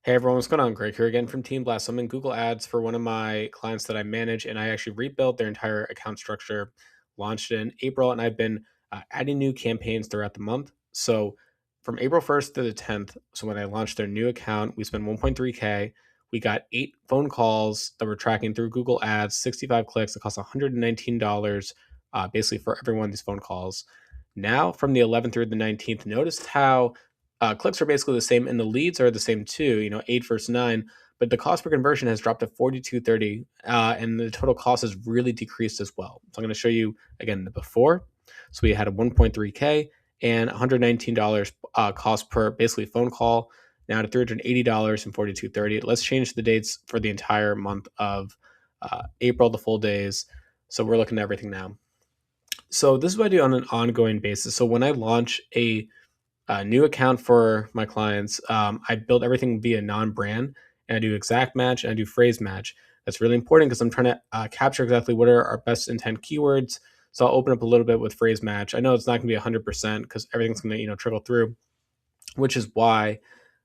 Hey everyone, what's going on? Greg here again from Team Blast. I'm in Google Ads for one of my clients that I manage, and I actually rebuilt their entire account structure, launched it in April, and I've been adding new campaigns throughout the month. So from April 1st to the 10th, so when I launched their new account, we spent 1.3K. We got 8 phone calls that we're tracking through Google Ads, 65 clicks. It costs $119 basically for every one of these phone calls. Now, from the 11th through the 19th, notice how clicks are basically the same and the leads are the same too, 8 versus 9, but the cost per conversion has dropped to 42.30, and the total cost has really decreased as well. So I'm going to show you again the before. So we had a 1.3K and $119 cost per basically phone call, now to $380 and 42.30. Let's change the dates for the entire month of April, the full days. So we're looking at everything now. So this is what I do on an ongoing basis. So when I launch a new account for my clients, I build everything via non-brand, and I do exact match and I do phrase match. That's really important because I'm trying to capture exactly what are our best intent keywords. So I'll open up a little bit with phrase match. I know it's not going to be 100% because everything's going to trickle through, which is why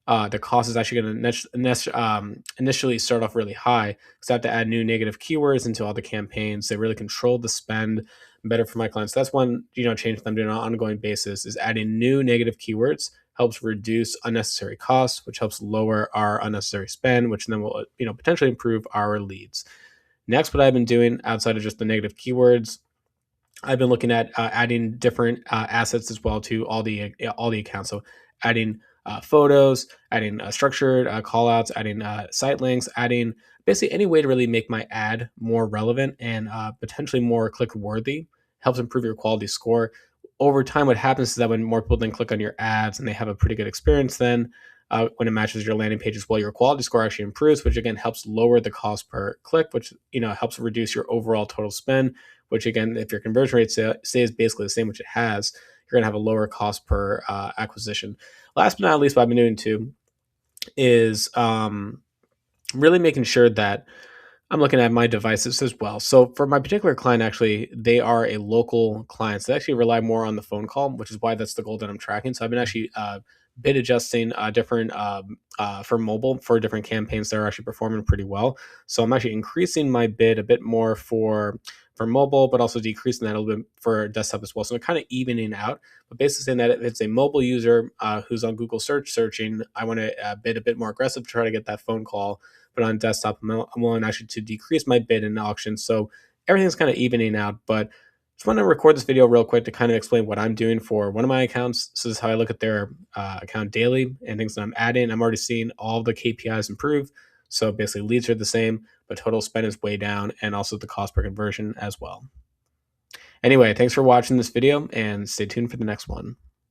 the cost is actually going to initially start off really high because I have to add new negative keywords into all the campaigns. They really control the spend better for my clients. That's one change that I'm doing on an ongoing basis is adding new negative keywords helps reduce unnecessary costs, which helps lower our unnecessary spend, which then will potentially improve our leads. Next, what I've been doing outside of just the negative keywords, I've been looking at adding different assets as well to all the accounts. So adding photos, adding structured call outs, adding site links, adding basically any way to really make my ad more relevant and potentially more click worthy helps improve your quality score. Over time, what happens is that when more people then click on your ads and they have a pretty good experience, then when it matches your landing page as well, your quality score actually improves, which again helps lower the cost per click, which helps reduce your overall total spend. Which again, if your conversion rate stays basically the same, which it has, you're going to have a lower cost per acquisition. Last but not least, what I've been doing too is really making sure that I'm looking at my devices as well. So for my particular client, actually, they are a local client. So they actually rely more on the phone call, which is why that's the goal that I'm tracking. So I've been actually bid adjusting different for mobile for different campaigns that are actually performing pretty well. So I'm actually increasing my bid a bit more for mobile, but also decreasing that a little bit for desktop as well. So I'm kind of evening out, but basically saying that if it's a mobile user who's on Google searching, I want to bid a bit more aggressive to try to get that phone call. But on desktop, I'm willing actually to decrease my bid in auction. So everything's kind of evening out. But just want to record this video real quick to kind of explain what I'm doing for one of my accounts. So this is how I look at their account daily and things that I'm adding. I'm already seeing all the KPIs improve. So basically leads are the same, but total spend is way down and also the cost per conversion as well. Anyway, thanks for watching this video and stay tuned for the next one.